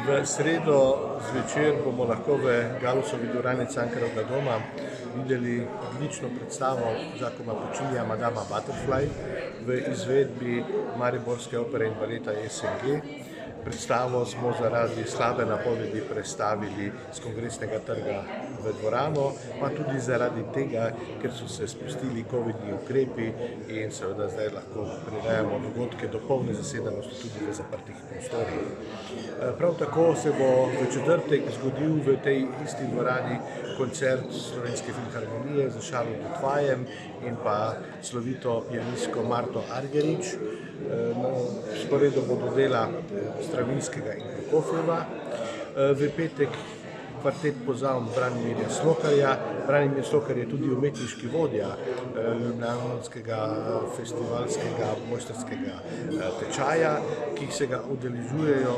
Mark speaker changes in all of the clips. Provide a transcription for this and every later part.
Speaker 1: V sredo zvečer bomo lahko v Galusovi dvorani Cankarjevega doma videli odlično predstavo Giacomo Puccinija Madama Butterfly v izvedbi Mariborske opere in baleta SNG. Predstavo smo zaradi slabe napovedi prestavili z Kongresnega trga v dvorano, pa tudi zaradi tega, ker so se spustili covidni ukrepi in seveda zdaj lahko prirejamo dogodke do polne zasedenosti tudi v zaprtih prostorih. Prav tako se bo v četrtek zgodil v tej isti dvorani koncert Slovenske filharmonije z Šarlom Gotvajem in pa slovito pianistko Marto Argerich. Na sporedu bodo dela Stravinskega in Prokofjeva. V petek kvartet Pozaun Branimirja Slokarja. Branimir Slokar je tudi umetniški vodja ljubljanskega festivalskega mojstrskega tečaja, ki se ga udeležujejo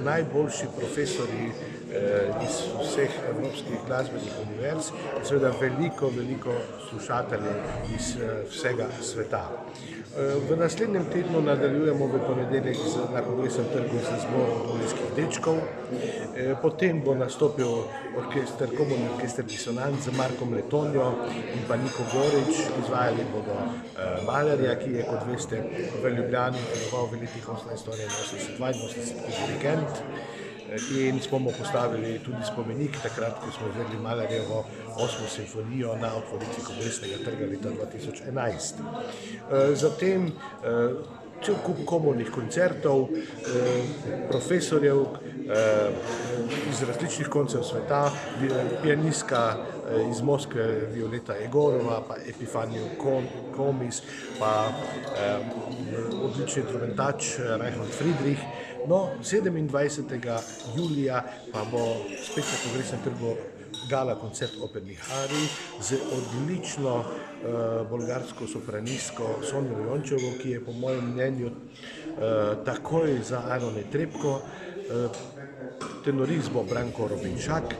Speaker 1: najboljši profesorji iz vseh evropskih glasbenih univerz in seveda veliko slušateljev iz vsega sveta. V naslednjem tednu nadaljujemo v ponedeljek na Kongresnem trgu z zborom Dunajskih dečkov. Potem bo nastopil komorni orkester Disonant z Markom Letonjo in pa Niko Gorič. Izvajali bodo Malerja, ki je, kot veste, v Ljubljani deloval v letih 1881-82 kot dirigent. In smo mu postavili tudi spomenik takrat, ko smo izvedli Malerjevo 8. simfonijo na otvoritvi Kongresnega trga leta 2011. Zatem cel kup komornih koncertov, profesorjev iz različnih koncev sveta, pianistka iz Moskve Violeta Egorova, pa Epifanij Comis, pa odlični trubentač Reinhold Friedrich. No, 27. julija pa bo spet na Kongresnem trgu gala koncert opernih arij z odlično bolgarsko sopranistko Sonjo Jončevo, ki je po mojem mnenju takoj za Ano Netrebko. Tenorist bo Branko Robinšak,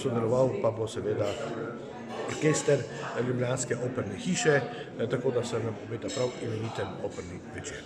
Speaker 1: sodeloval pa bo seveda orkester Ljubljanske operne hiše, tako da se nam obeta prav imeniten operni večer.